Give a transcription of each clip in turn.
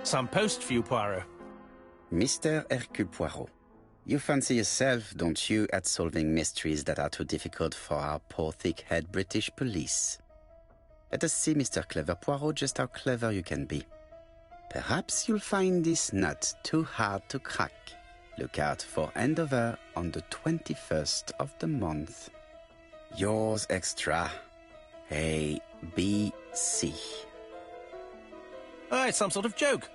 Some post for you, Poirot. Mr. Hercule Poirot, you fancy yourself, don't you, at solving mysteries that are too difficult for our poor thick-head British police? Let us see, Mr. Clever Poirot, just how clever you can be. Perhaps you'll find this nut too hard to crack. Look out for handover on the 21st of the month. Yours extra, A, B, C. Oh, it's some sort of joke.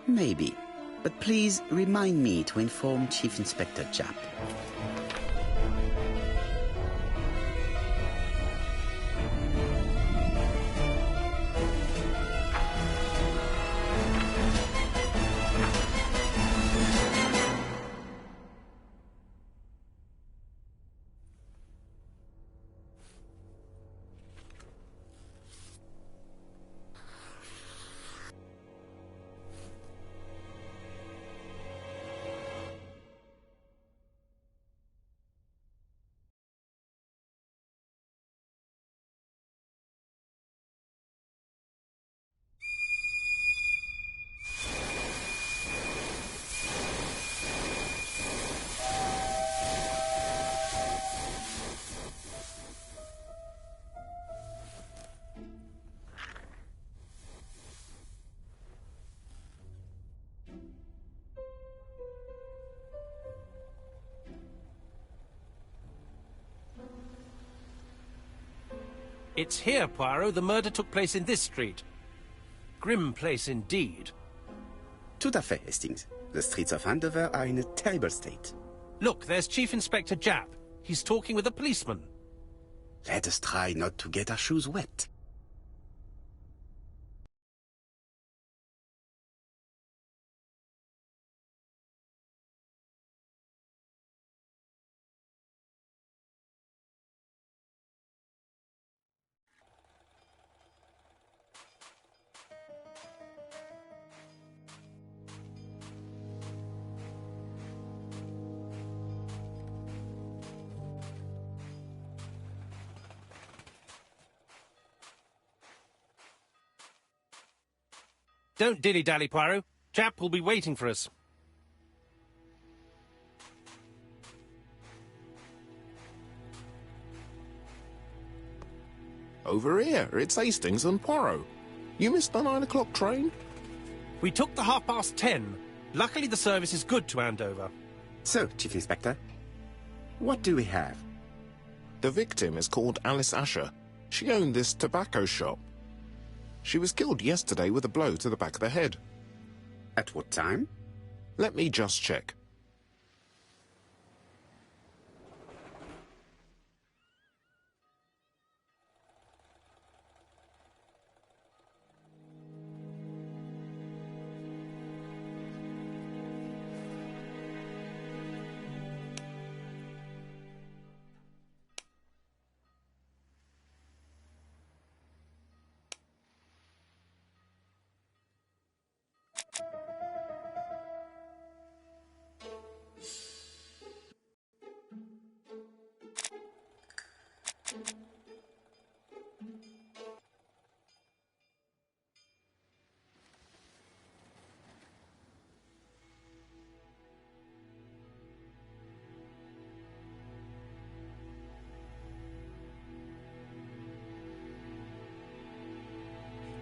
Maybe, but please remind me to inform Chief Inspector Japp. It's here, Poirot. The murder took place in this street. Grim place indeed. Tout à fait, Hastings. The streets of Andover are in a terrible state. Look, there's Chief Inspector Japp. He's talking with a policeman. Let us try not to get our shoes wet. Don't dilly-dally, Poirot. Japp will be waiting for us. Over here, it's Hastings and Poirot. You missed the 9 o'clock train? We took the 10:30. Luckily, the service is good to Andover. So, Chief Inspector, what do we have? The victim is called Alice Asher. She owned this tobacco shop. She was killed yesterday with a blow to the back of the head. At what time? Let me just check.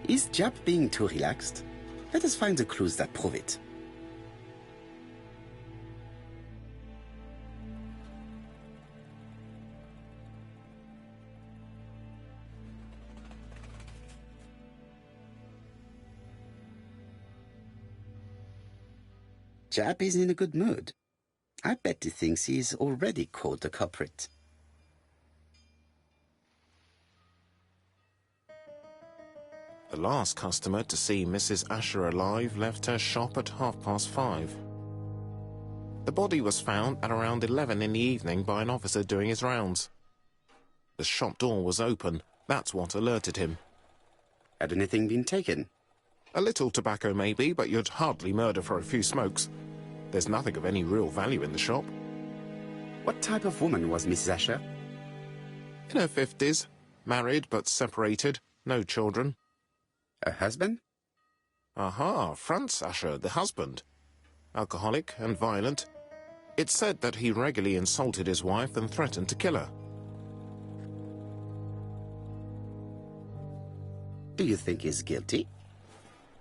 Is Japp being too relaxed? Let us find the clues that prove it. Japp is in a good mood. I bet he thinks he's already caught the culprit. The last customer to see Mrs. Asher alive left her shop at 5:30. The body was found at around 11 in the evening by an officer doing his rounds. The shop door was open. That's what alerted him. Had anything been taken? A little tobacco maybe, but you'd hardly murder for a few smokes. There's nothing of any real value in the shop. What type of woman was Mrs. Asher? In her 50s, married but separated, no children. Her husband? Aha, Franz Asher, the husband. Alcoholic and violent. It's said that he regularly insulted his wife and threatened to kill her. Do you think he's guilty?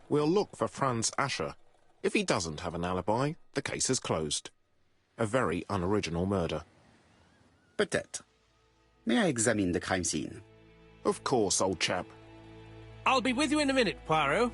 We'll look for Franz Asher. If he doesn't have an alibi, the case is closed. A very unoriginal murder. Peut-être. May I examine the crime scene? Of course, old chap. I'll be with you in a minute, Poirot.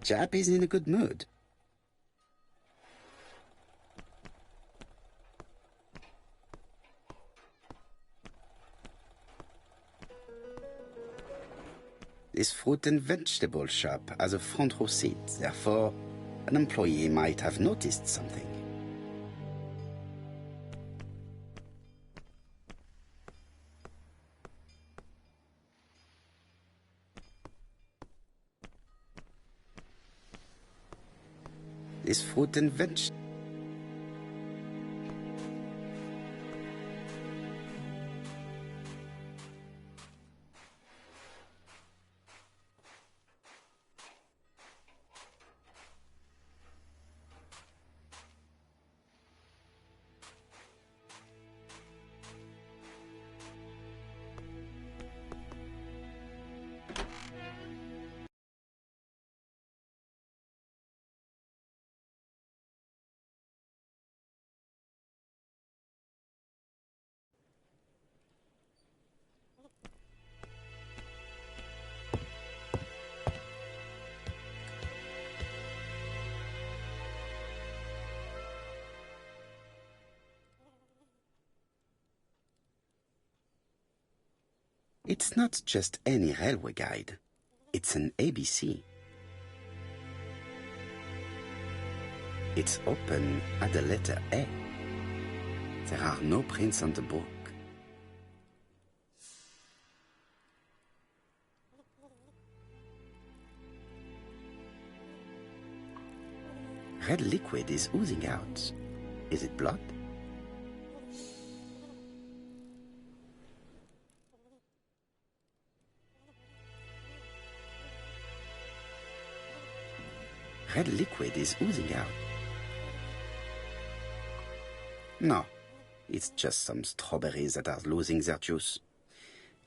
Chap is in a good mood. This fruit and vegetable shop has a front row seat, therefore an employee might have noticed something. This fruit and veg. It's not just any railway guide. It's an ABC. It's open at the letter A. There are no prints on the book. Red liquid is oozing out. Is it blood? Red liquid is oozing out. No, it's just some strawberries that are losing their juice.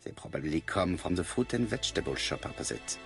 They probably come from the fruit and vegetable shop opposite.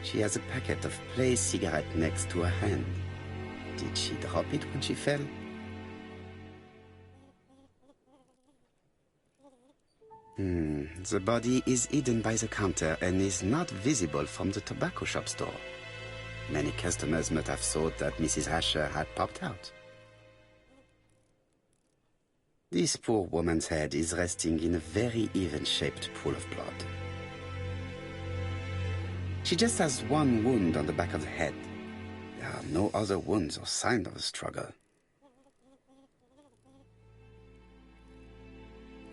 She has a packet of play cigarette next to her hand. Did she drop it when she fell? The body is hidden by the counter and is not visible from the tobacco shop store. Many customers must have thought that Mrs. Asher had popped out. This poor woman's head is resting in a very even-shaped pool of blood. She just has one wound on the back of the head. There are no other wounds or signs of a struggle.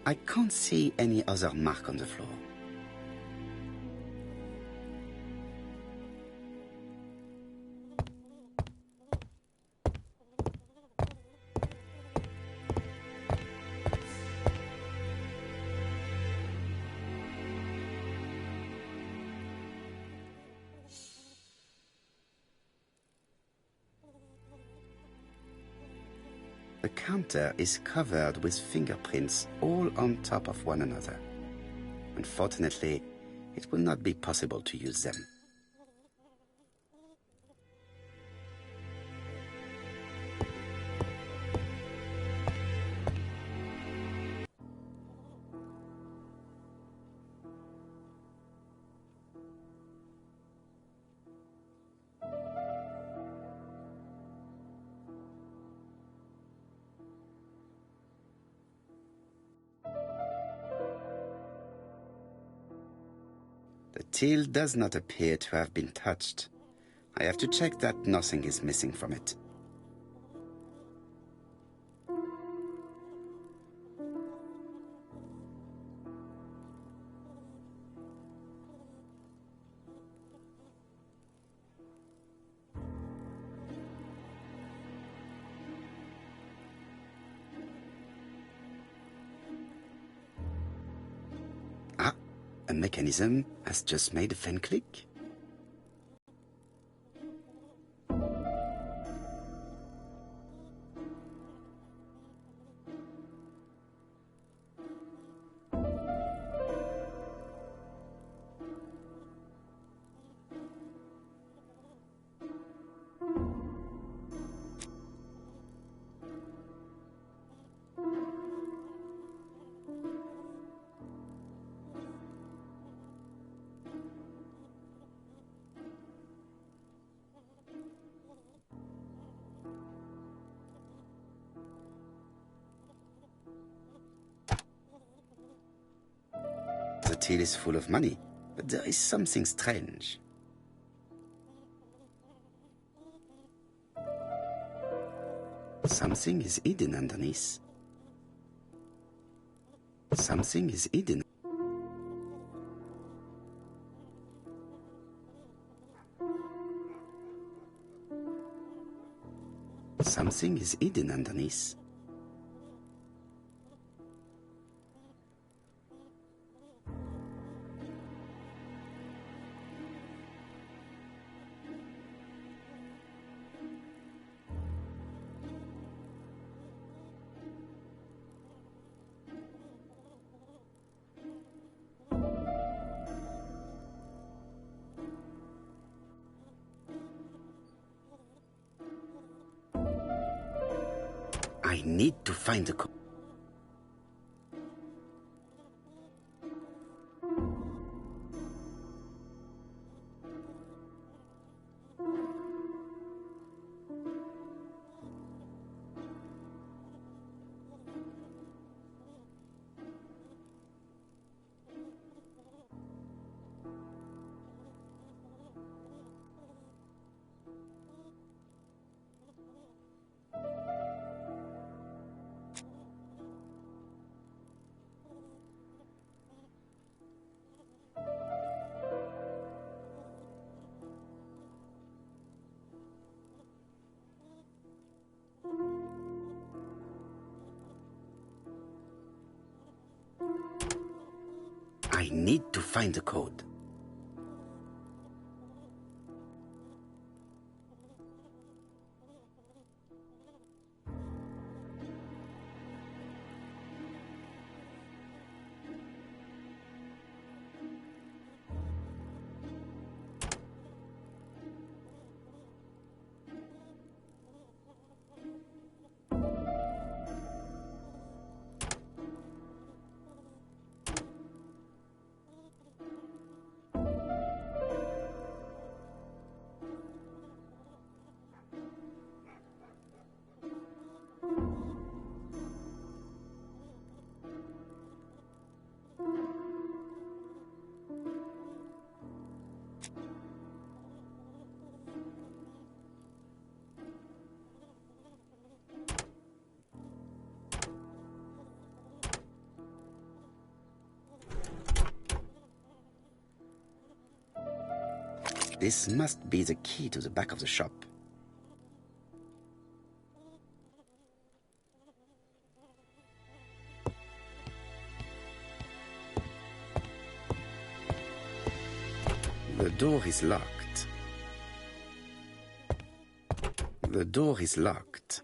I can't see any other mark on the floor. The counter is covered with fingerprints all on top of one another. Unfortunately, it will not be possible to use them. The till does not appear to have been touched. I have to check that nothing is missing from it. A mechanism has just made a fan click. The till is full of money, but there is something strange. Something is hidden underneath. Something is hidden. Something is hidden underneath. I need to find the code. I need to find the code. This must be the key to the back of the shop. The door is locked. The door is locked.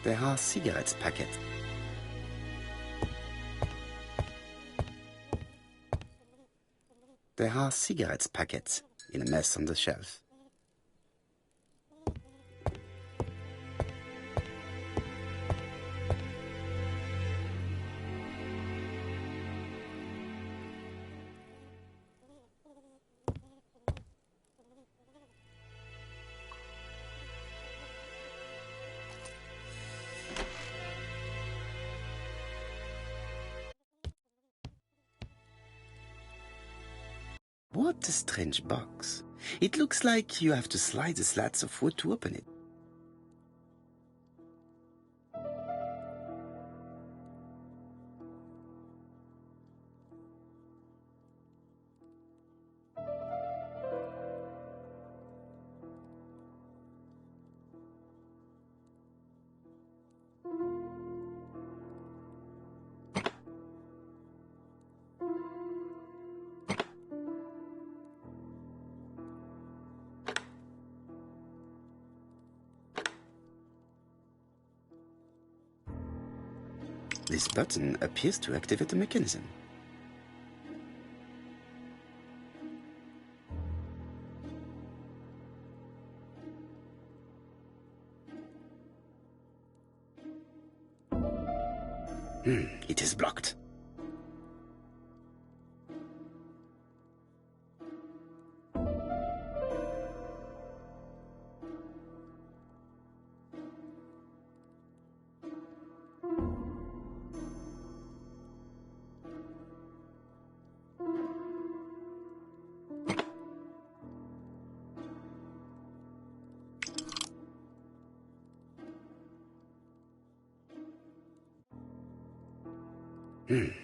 There are cigarettes packets. There are cigarettes packets in a mess on the shelf. What a strange box. It looks like you have to slide the slats of wood to open it. This button appears to activate the mechanism. It is blocked.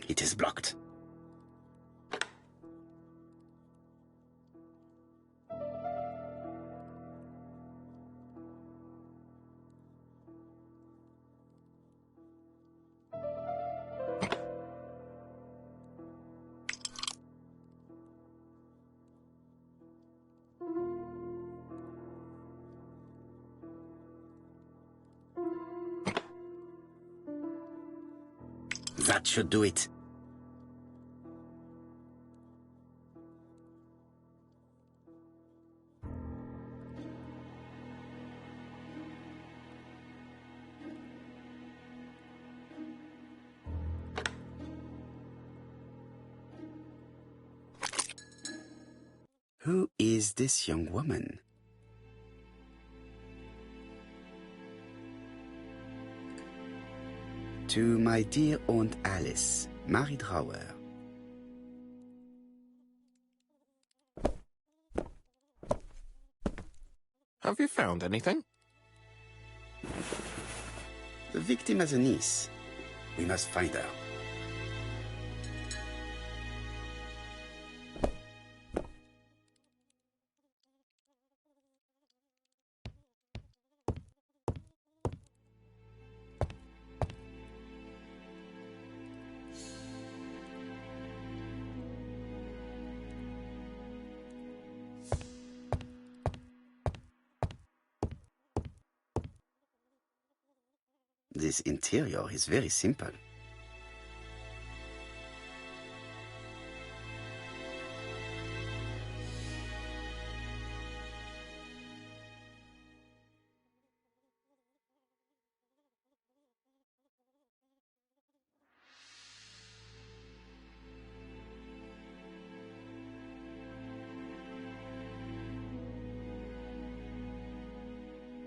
It is blocked. That should do it. Who is this young woman? To my dear Aunt Alice, Mary Drower. Have you found anything? The victim has a niece. We must find her. This interior is very simple.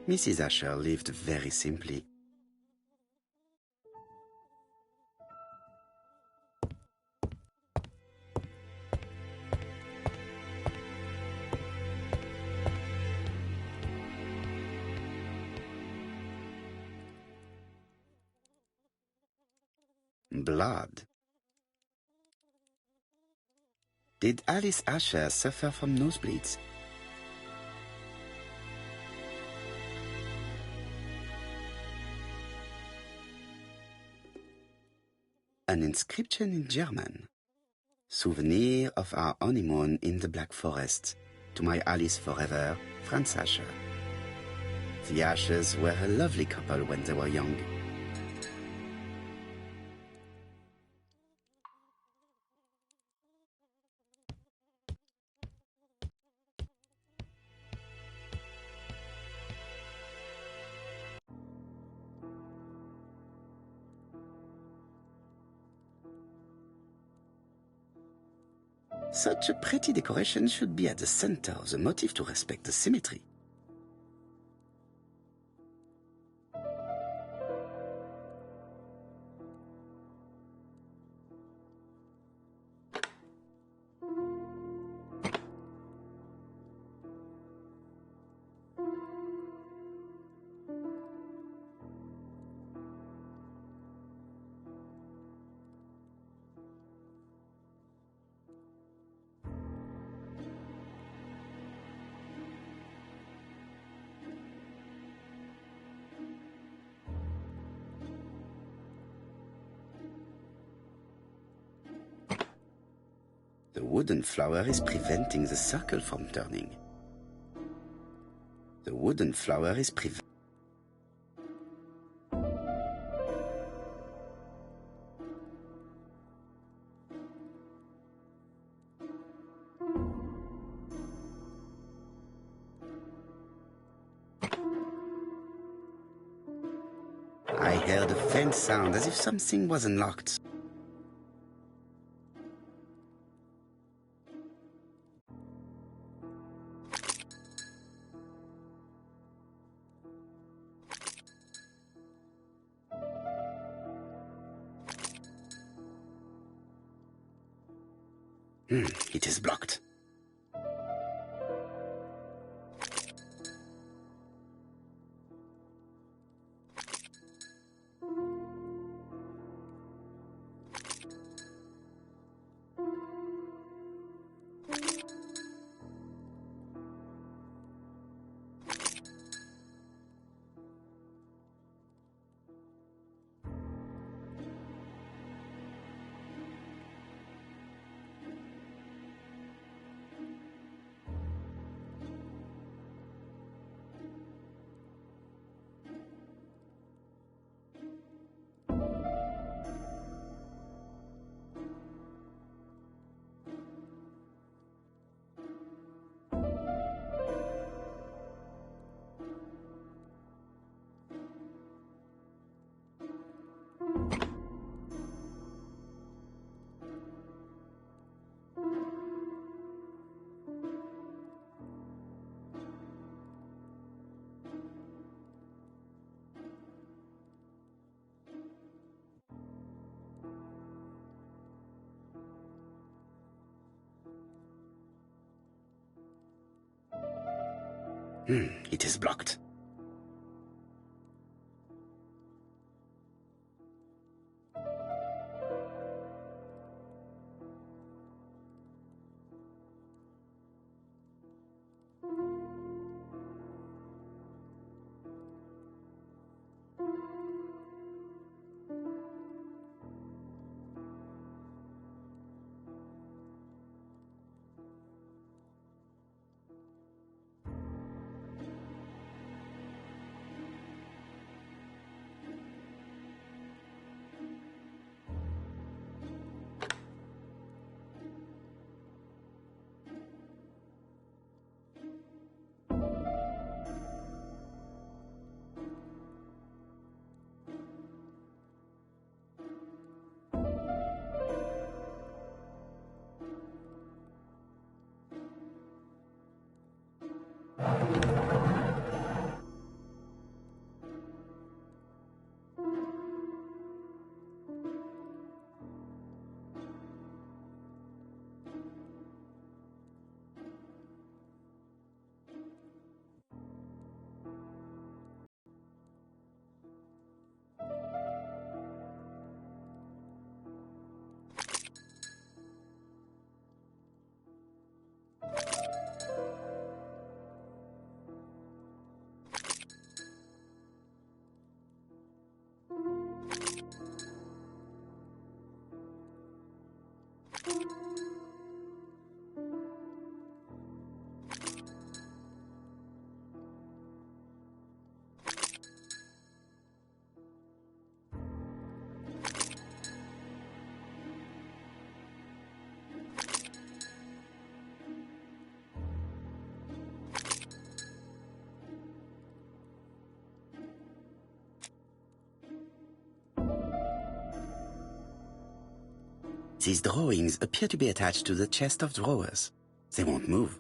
Mrs. Asher lived very simply. Blood. Did Alice Asher suffer from nosebleeds? An inscription in German. Souvenir of our honeymoon in the Black Forest. To my Alice forever, Franz Asher. The Ashers were a lovely couple when they were young. Such a pretty decoration should be at the center of the motif to respect the symmetry. The wooden flower is preventing the circle from turning. The wooden flower is preventing... I heard a faint sound as if something was unlocked. It is blocked. It is blocked. These drawings appear to be attached to the chest of drawers. They won't move.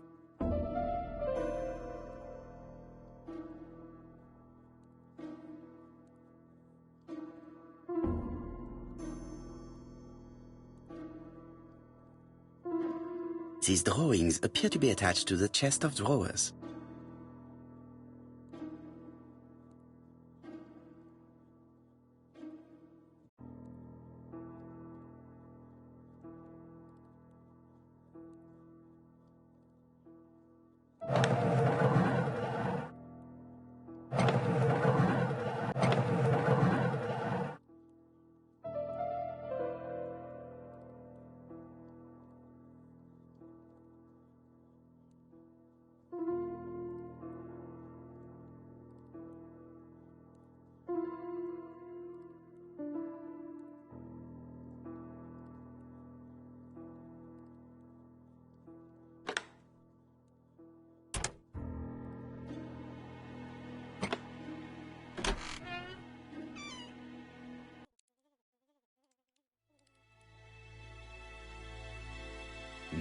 These drawings appear to be attached to the chest of drawers.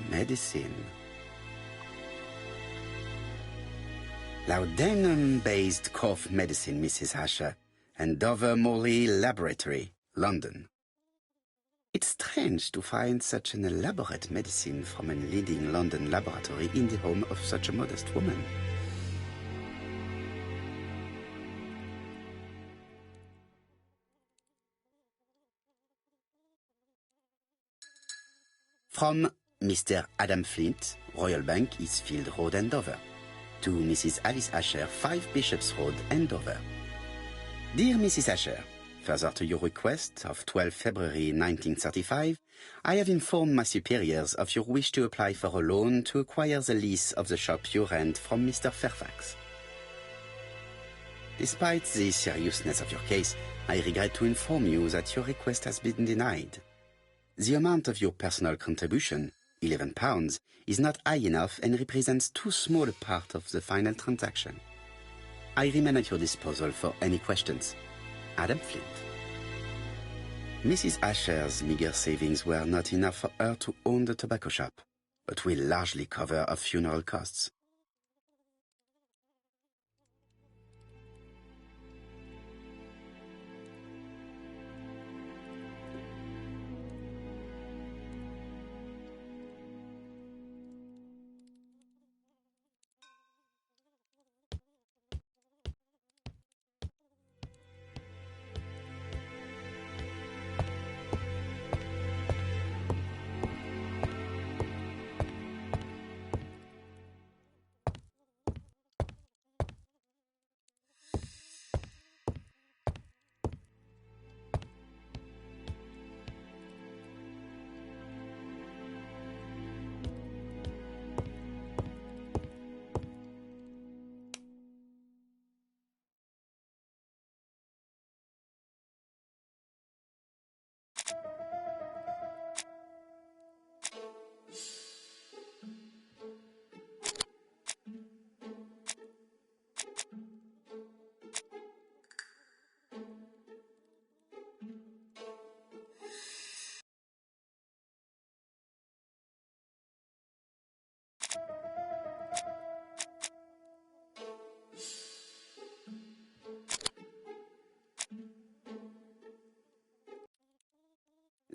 Medicine. Laudanum-based cough medicine, Mrs. Asher, and Dover Morley Laboratory, London. It's strange to find such an elaborate medicine from a leading London laboratory in the home of such a modest woman. From Mr. Adam Flint, Royal Bank, Eastfield Road, Andover. To Mrs. Alice Asher, 5 Bishops Road, Andover. Dear Mrs. Asher, further to your request of 12 February 1935, I have informed my superiors of your wish to apply for a loan to acquire the lease of the shop you rent from Mr. Fairfax. Despite the seriousness of your case, I regret to inform you that your request has been denied. The amount of your personal contribution, £11, is not high enough and represents too small a part of the final transaction. I remain at your disposal for any questions. Adam Flint. Mrs. Asher's meager savings were not enough for her to own the tobacco shop, but will largely cover her funeral costs.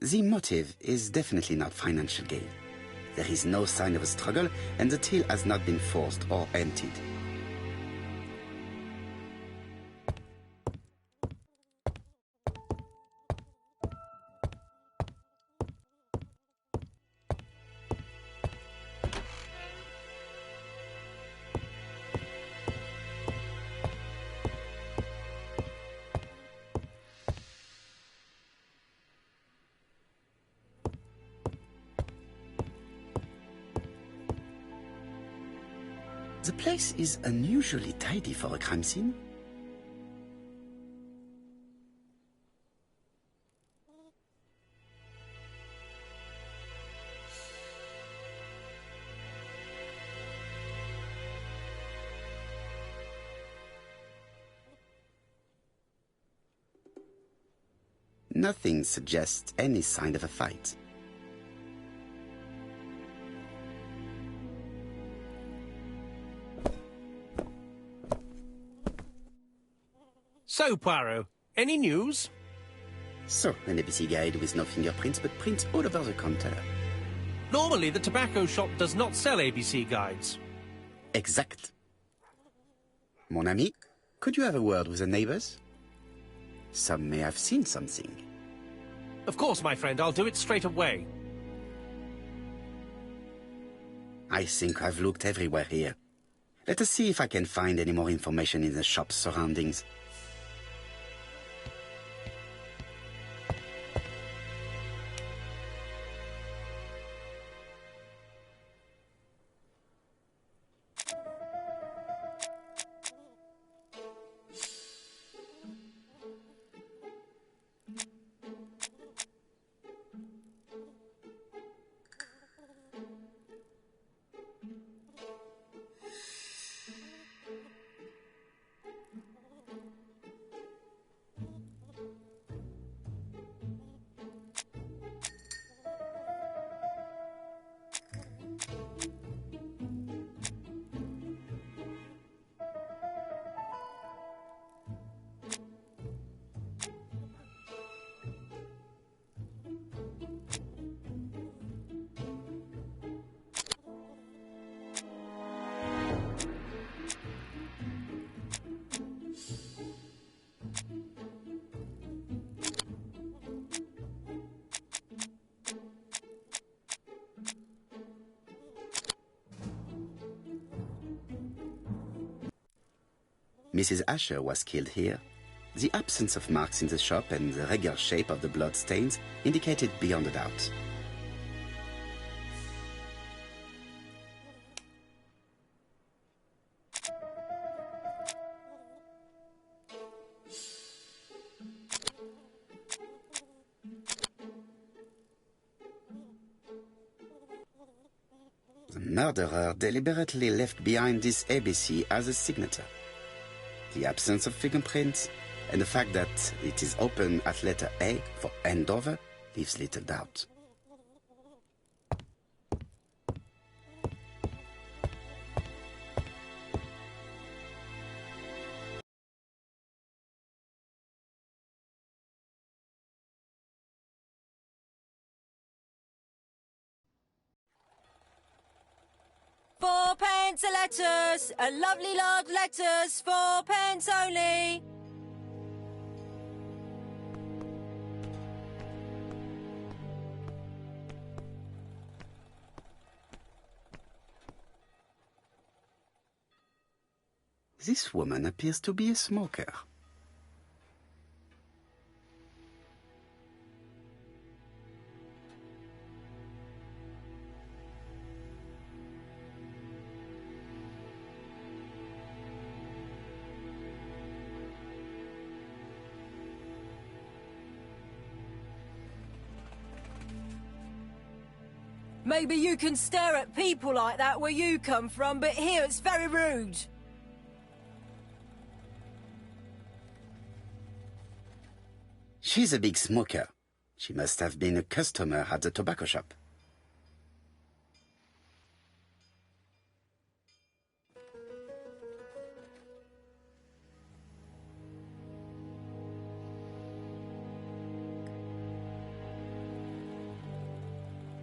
The motive is definitely not financial gain. There is no sign of a struggle, and the till has not been forced or emptied. The place is unusually tidy for a crime scene. Nothing suggests any sign of a fight. So, Poirot, any news? So, an ABC guide with no fingerprints but prints all over the counter. Normally, the tobacco shop does not sell ABC guides. Exact. Mon ami, could you have a word with the neighbors? Some may have seen something. Of course, my friend, I'll do it straight away. I think I've looked everywhere here. Let us see if I can find any more information in the shop's surroundings. Mrs. Asher was killed here. The absence of marks in the shop and the regular shape of the blood stains indicated beyond a doubt. The murderer deliberately left behind this ABC as a signature. The absence of fingerprints and the fact that it is open at letter A for Andover leaves little doubt. £4 a letters, a lovely large letters, 4 pence only. This woman appears to be a smoker. Maybe you can stare at people like that where you come from, but here it's very rude. She's a big smoker. She must have been a customer at the tobacco shop.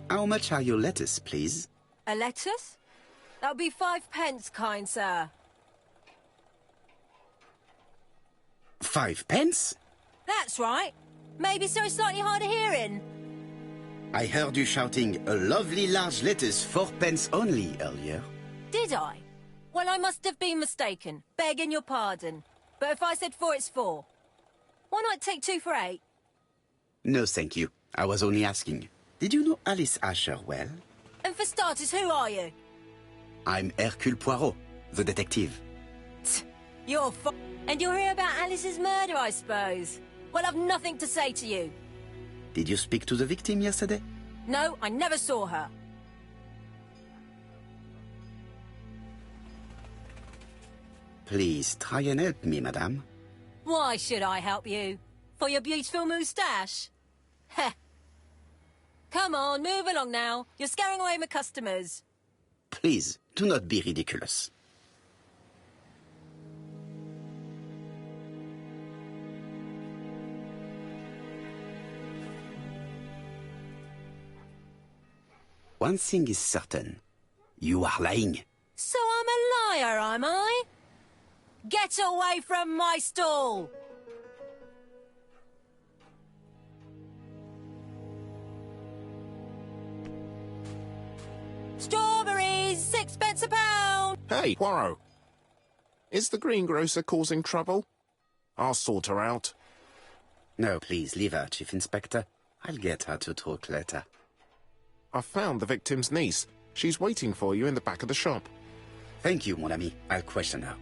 How much are your lettuce, please? A lettuce? That'll be 5 pence, kind sir. 5 pence? That's right. Maybe so it's slightly hard of hearing. I heard you shouting, a lovely large lettuce, 4 pence only, earlier. Did I? Well, I must have been mistaken. Begging your pardon. But if I said 4, it's 4. Why not take 2 for 8? No, thank you. I was only asking. Did you know Alice Asher well? And for starters, who are you? I'm Hercule Poirot. the detective. You're and you're here about Alice's murder, I suppose. Well, I've nothing to say to you. Did you speak to the victim yesterday? No, I never saw her. Please try and help me, madame. Why should I help you? For your beautiful moustache? Heh. Come on, move along now. You're scaring away my customers. Please, do not be ridiculous. One thing is certain. You are lying. So I'm a liar, am I? Get away from my stall! Strawberries, 6p a pound! Hey, Poirot. Is the greengrocer causing trouble? I'll sort her out. No, please, leave her, Chief Inspector. I'll get her to talk later. I found the victim's niece. She's waiting for you in the back of the shop. Thank you, mon ami. I'll question her.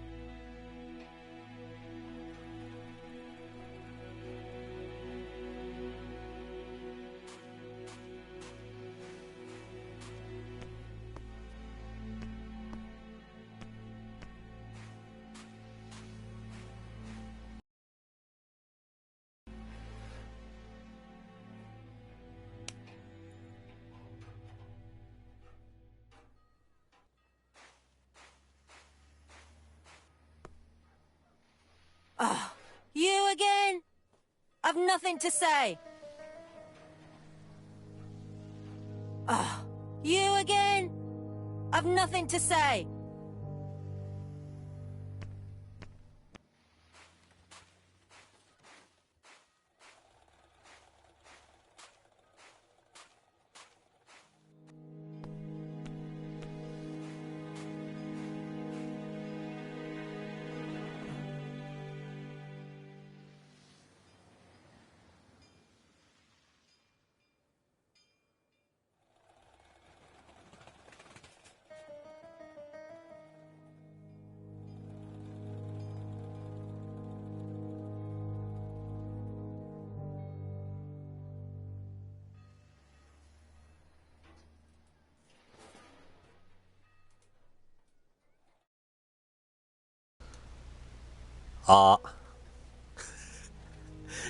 You again? I've nothing to say. You again? I've nothing to say.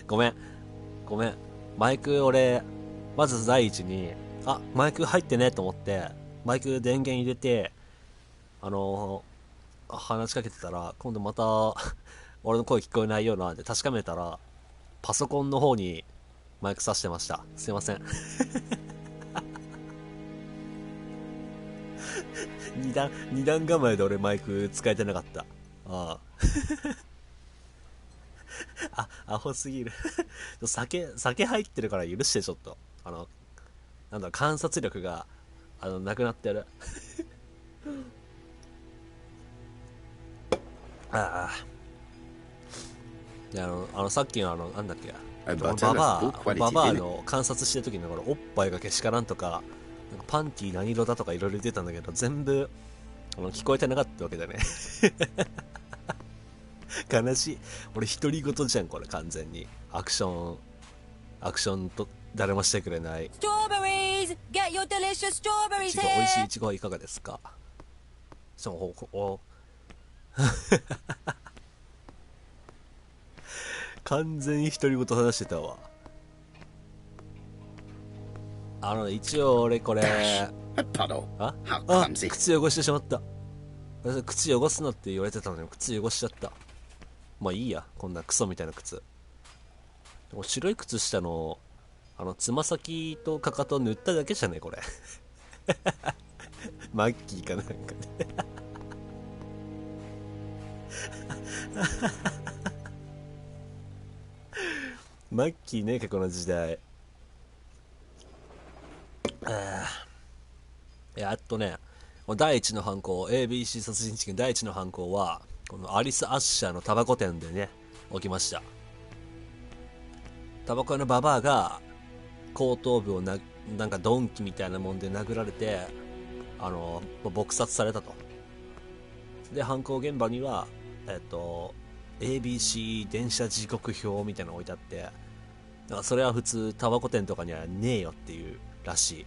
ごめん。マイク俺、まず第一に、マイク入ってねと思って、マイク電源入れて、話しかけてたら、今度また、俺の声聞こえないようなんで確かめたら、パソコンの方にマイク挿してました。すいません。二段構えで俺マイク使えてなかった。アホすぎる。酒入ってるから許して、ちょっと。観察力が、なくなってる。さっきのなんだっけ、ババアの観察してる時のおっぱいがけしからんとか、なんかパンティー何色だとかいろいろ出たんだけど、全部、聞こえてなかったわけだね。悲しい。俺独り言じゃん、これ完全に。アクションと誰もしてくれない。Strawberries! Get your delicious strawberries here! 美味しいイチゴはいかがですか？完全に独り言話してたわ。一応俺これ、靴汚してしまった。靴汚すなって言われてたのに靴汚しちゃった。まあいいや、こんなクソみたいな靴。白い靴下のつま先とかかと塗っただけじゃねこれ。マッキーかなんかね。マッキーねえかこの時代。第一の犯行、 ABC 殺人事件第一の犯行はこのアリス・アッシャーのタバコ店でね起きました。タバコ屋のババアが後頭部をなんか鈍器みたいなもんで殴られて撲殺されたと。で、犯行現場には、ABC 電車時刻表みたいなの置いてあって、だからそれは普通タバコ店とかにはねえよっていうらしい。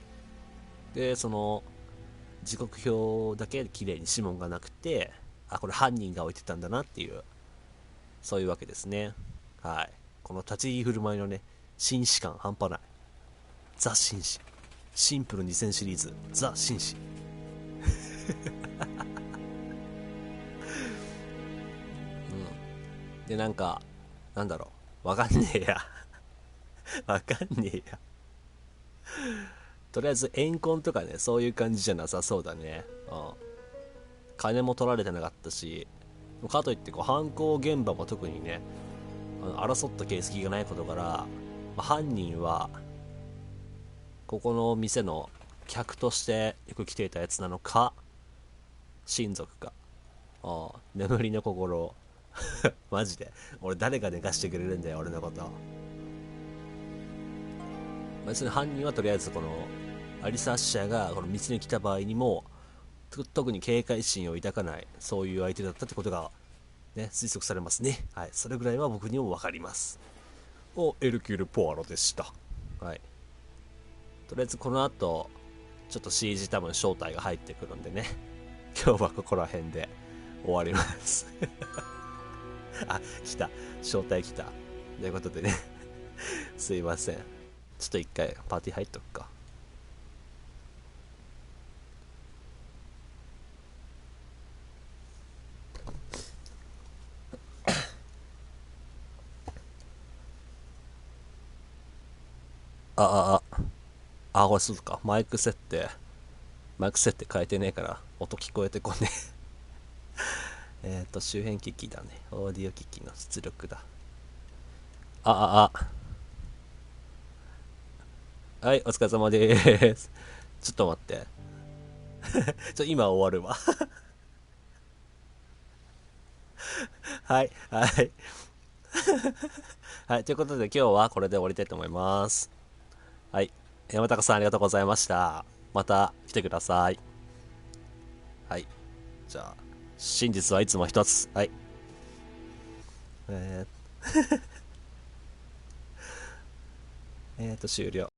で、その時刻表だけ綺麗に指紋がなくて、あ、これ犯人が置いてたんだなっていう、そういうわけですね。はい。この立ち居振る舞いのね、紳士感半端ない。ザ紳士。シンプル2000シリーズ、ザ紳士。うん。で、なんか、なんだろう。わかんねえや。わかんねえや。とりあえず、怨恨とかね、そういう感じじゃなさそうだね。うん。金も取られてなかったし、かといってこう犯行現場も特にね、争った形跡がないことから、犯人はここの店の客としてよく来ていたやつなのか、親族か。眠りの心マジで俺誰が寝かしてくれるんだよ俺のこと。別に犯人はとりあえずこのアリサ・アッシャーがこの店に来た場合にも特に警戒心を抱かない、そういう相手だったってことが、ね、推測されますね。はい。それぐらいは僕にもわかります。エルキュール・ポアロでした。はい。とりあえずこの後、ちょっと CG 多分正体が入ってくるんでね。今日はここら辺で終わります。あ、来た。正体来た。ということでね。すいません。ちょっと一回パーティー入っとくか。これそうか。マイク設定変えてねえから、音聞こえてこねえ。周辺機器だね。オーディオ機器の出力だ。はい、お疲れ様でーす。ちょっと待って。今終わるわ。はい。はい、ということで今日はこれで終わりたいと思います。はい。山高さんありがとうございました。また来てください。はい。じゃあ、真実はいつも一つ。はい。終了。